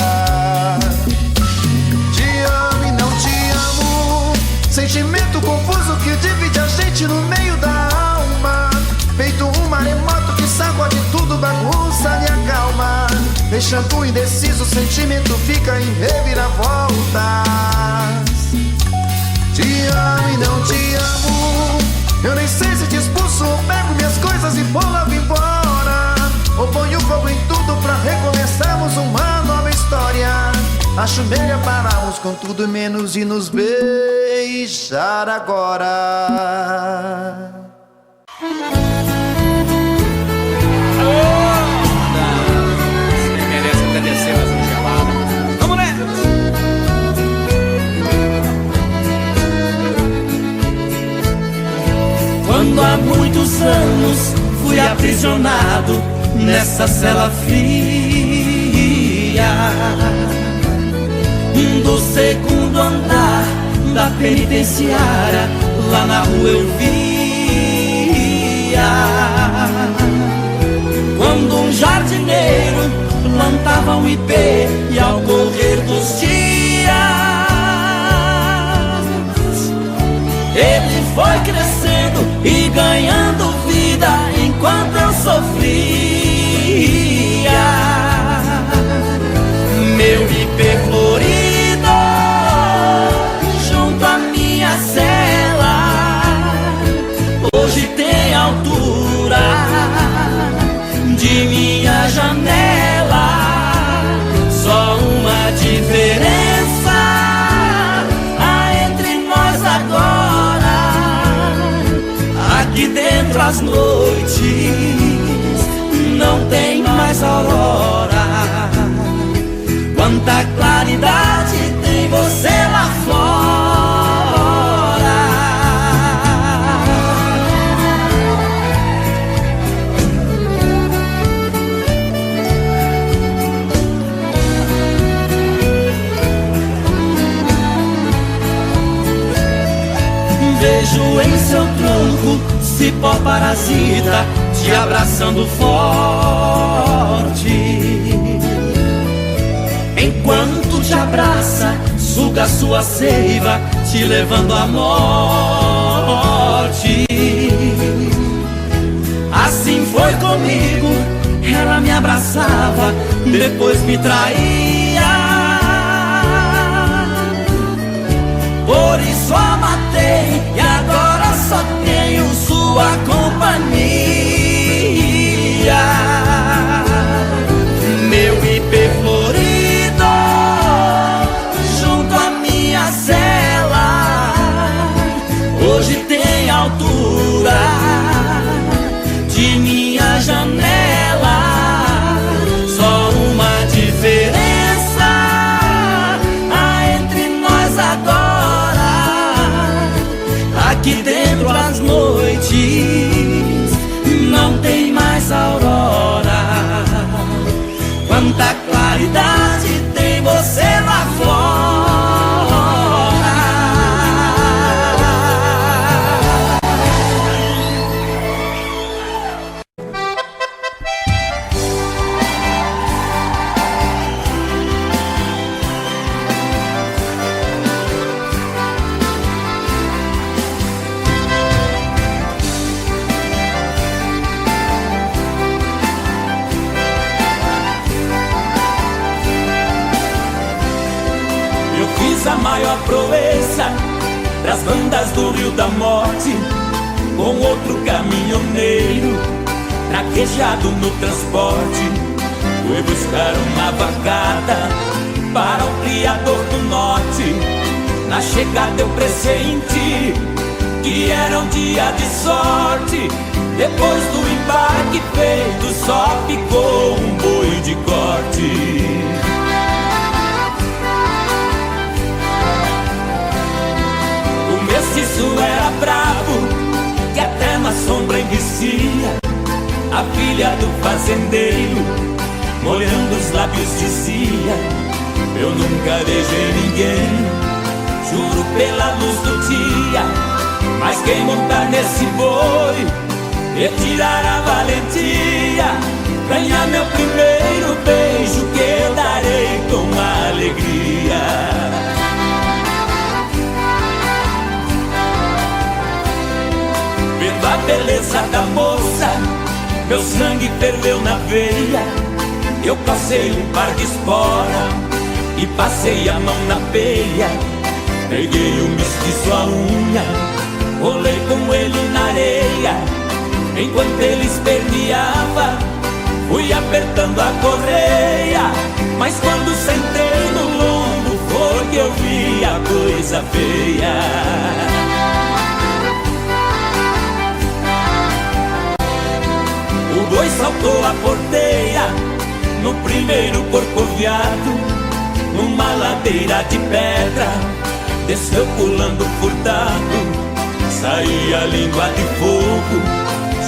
Te amo e não te amo. Sentimento confuso que divide a gente no meio da alma. Feito um maremoto que sacode tudo, bagunça minha calma. Deixando indeciso, o sentimento fica em reviravoltas. Te amo e não te amo. Eu nem sei se te expulso ou pego minhas coisas e vou logo embora, ou ponho fogo em tudo pra recomeçarmos uma nova história. Acho melhor pararmos com tudo menos de nos beijar agora. Você merece até descer mais um gelado. Vamos nessa! Quando há muitos anos fui aprisionado nessa cela fria do segundo andar da penitenciária, lá na rua eu via quando um jardineiro plantava um ipê, e ao correr dos dias ele foi crescendo e ganhando vida enquanto eu sofria. Meu ipê florido junto à minha cela hoje tem altura de minha janela. Só uma diferença há entre nós agora: aqui dentro as noites não tem mais aurora. Quanta claridade vejo em seu tronco cipó parasita te abraçando forte. Enquanto te abraça, suga sua seiva, te levando à morte. Assim foi comigo, ela me abraçava, depois me traía. Por isso a matei e agora só tenho sua companhia. Meu ipê florido junto à minha cela, hoje tem altura de minha janela. Só uma diferença há entre nós agora: aqui dentro as noites não tem mais aurora. Quanta claridade tem você lá fora. A maior proeza pras bandas do Rio da Morte, com outro caminhoneiro traquejado no transporte. Fui buscar uma vacada para o criador do norte. Na chegada eu pressenti que era um dia de sorte. Depois do embarque feito, só ficou um boi de corte. O mestiço era bravo, que até na sombra envicia. A filha do fazendeiro, molhando os lábios, dizia: eu nunca beijei ninguém, juro pela luz do dia. Mas quem montar nesse boi e tirar a valentia, ganhar meu primeiro beijo, que eu darei com alegria. Vendo a beleza da moça, meu sangue ferveu na veia. Eu passei um par de espora e passei a mão na peia. Peguei o mestiço à unha, rolei com ele na areia. Enquanto ele esperneava, fui apertando a correia. Mas quando sentei no lombo, foi que eu vi a coisa feia. O boi saltou a porteira no primeiro corcoviado, numa ladeira de pedra, desceu pulando furtado. Saía a língua de fogo,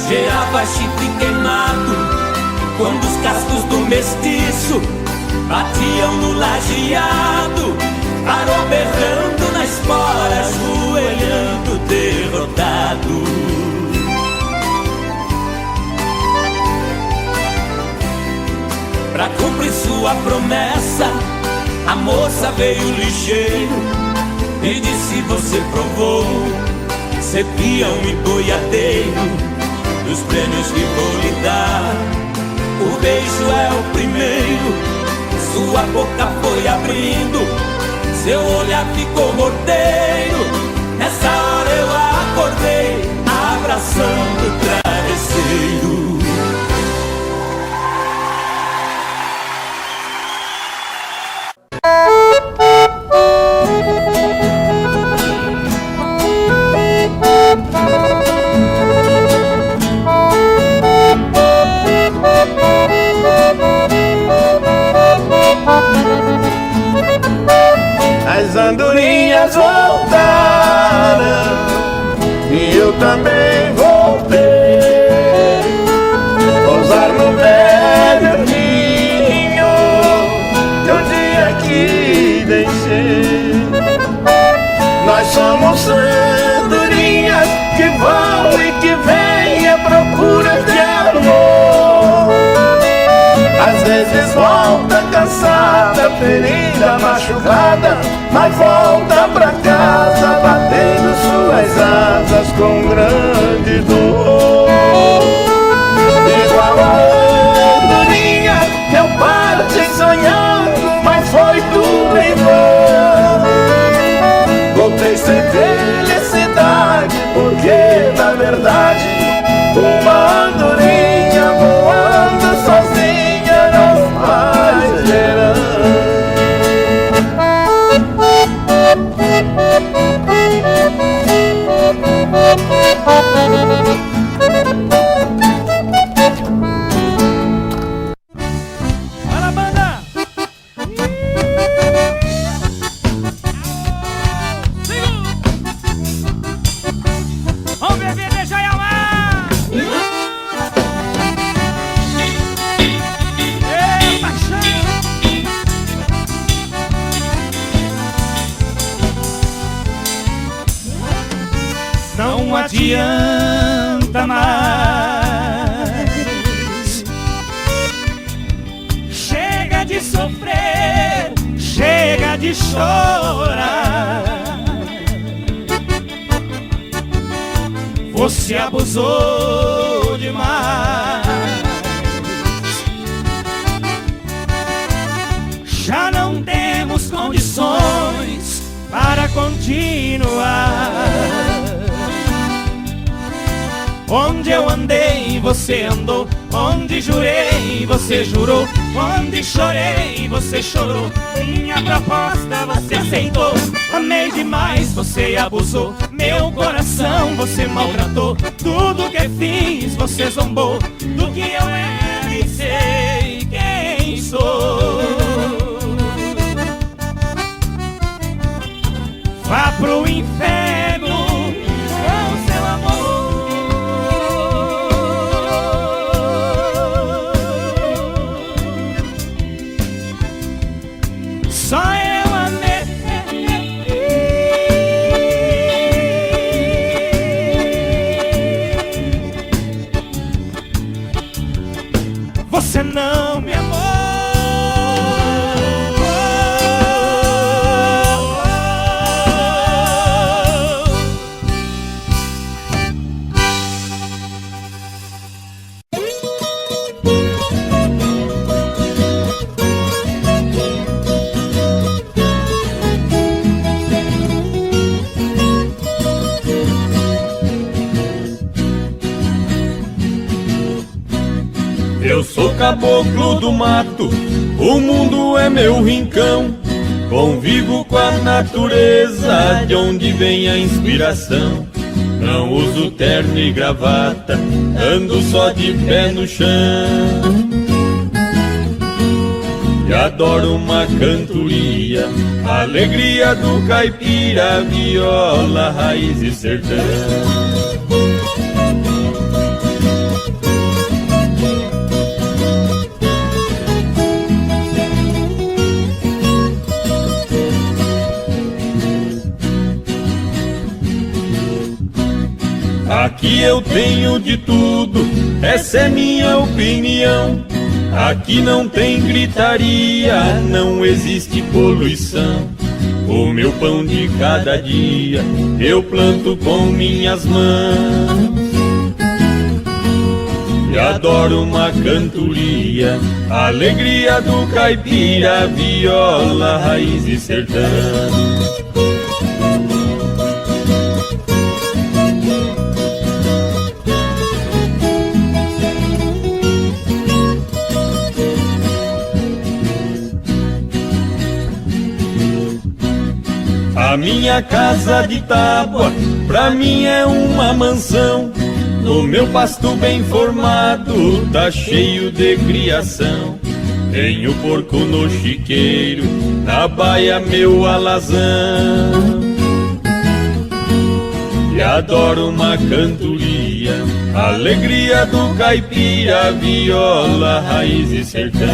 cheirava chifre queimado. Quando os cascos do mestiço batiam no lajeado, parou berrando na espora, ajoelhando derrotado. Pra cumprir sua promessa, a moça veio ligeiro e disse: você provou ser peão e boiadeiro dos prêmios que vou lhe dar. O beijo é o primeiro, sua boca foi abrindo, seu olhar ficou morteiro. Nessa hora eu acordei, abraçando o travesseiro. As andorinhas voltaram e eu também voltei. Pousar no velho ninho do dia que deixei. Nós somos andorinhas loucura de amor. Às vezes volta cansada, ferida, machucada, mas volta pra casa batendo suas asas com grande dor. Igual a andorinha, eu parti sonhando, mas foi tudo em vão. Voltei sem felicidade, porque na verdade uma andorinha voando sozinha não faz verão. Para a banda! Vamos beber, deixa eu amar. Ei, paixão! Não adianta mais. Chega de sofrer, chega de chorar. Você abusou demais. Já não temos condições para continuar. Onde eu andei, você andou. Onde jurei, você jurou. Onde chorei, você chorou. Minha proposta você aceitou. Amei demais, você abusou. Meu coração você maltratou. Tudo que fiz, você zombou. Do que eu era e sei quem sou. Vá pro inferno com seu amor. Só eu amei. Você não me amou. Eu sou caboclo do mato, o mundo é meu rincão. Convivo com a natureza, de onde vem a inspiração. Não uso terno e gravata, ando só de pé no chão. E adoro uma cantoria, a alegria do caipira, viola, raiz e sertão. Aqui eu tenho de tudo, essa é minha opinião. Aqui não tem gritaria, não existe poluição. O meu pão de cada dia eu planto com minhas mãos. E adoro uma cantoria, a alegria do caipira, viola, raiz e sertão. A minha casa de tábua, pra mim é uma mansão. No meu pasto bem formado, tá cheio de criação. Tenho porco no chiqueiro, na baia meu alazão. E adoro uma cantoria, alegria do caipira, viola, raiz e sertão.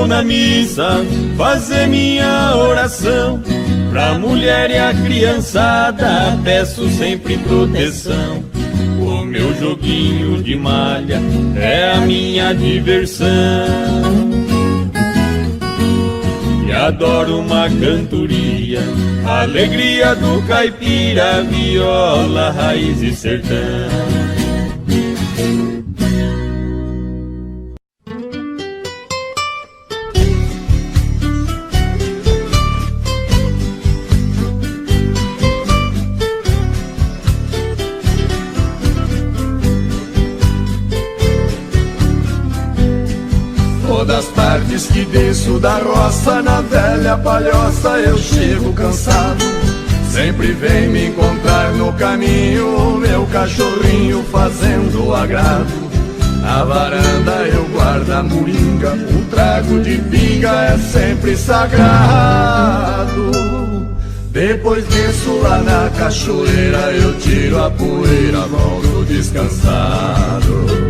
vou na missa fazer minha oração. Pra mulher e a criançada peço sempre proteção. O meu joguinho de malha é a minha diversão. E adoro uma cantoria, alegria do caipira, viola, raiz e sertão. Das tardes que desço da roça, na velha palhoça eu chego cansado. Sempre vem me encontrar no caminho o meu cachorrinho fazendo agrado. Na varanda eu guardo a moringa, um trago de pinga é sempre sagrado. Depois desço lá na cachoeira, eu tiro a poeira, volto descansado.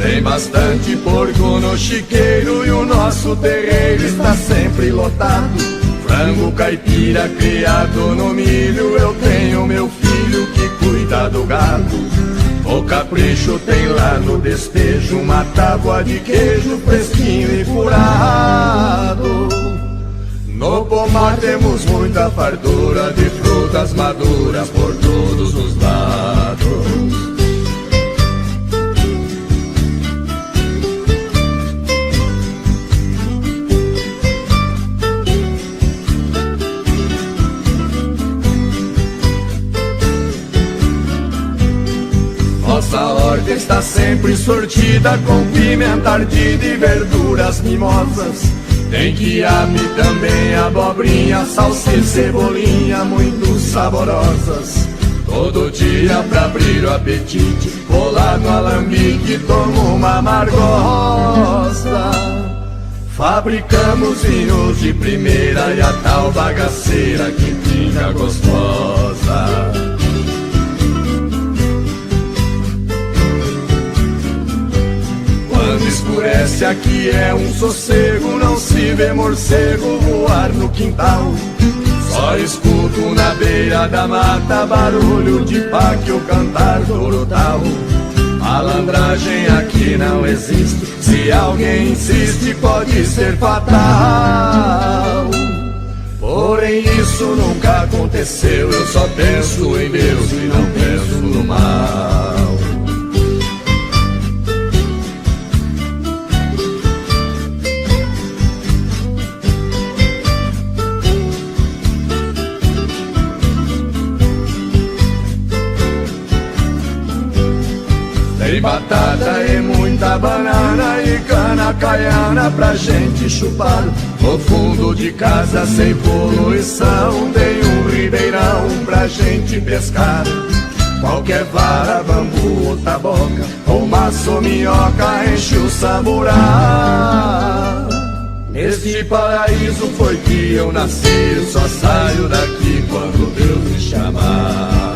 Tem bastante porco no chiqueiro e o nosso terreiro está sempre lotado. Frango caipira criado no milho, eu tenho meu filho que cuida do gado. O capricho tem lá no despejo uma tábua de queijo fresquinho e curado. No pomar temos muita fartura de frutas maduras por todos os lados. Nossa horta está sempre sortida com pimenta ardida e verduras mimosas. Tem quiabo também, abobrinha, salsicha e cebolinha muito saborosas. Todo dia pra abrir o apetite, vou lá no alambique e tomo uma amargosa. Fabricamos vinhos de primeira e a tal bagaceira que fica gostosa. Quando escurece aqui é um sossego, não se vê morcego voar no quintal. Só escuto na beira da mata barulho de páquio cantar total. Malandragem aqui não existe, se alguém insiste pode ser fatal. Porém isso nunca aconteceu, eu só penso em Deus e não penso no mal. Tem batata e muita banana e cana caiana pra gente chupar. No fundo de casa sem poluição tem um ribeirão pra gente pescar. Qualquer vara, bambu ou taboca, ou maço ou minhoca enche o samburá. Neste paraíso foi que eu nasci, eu só saio daqui quando Deus me chamar.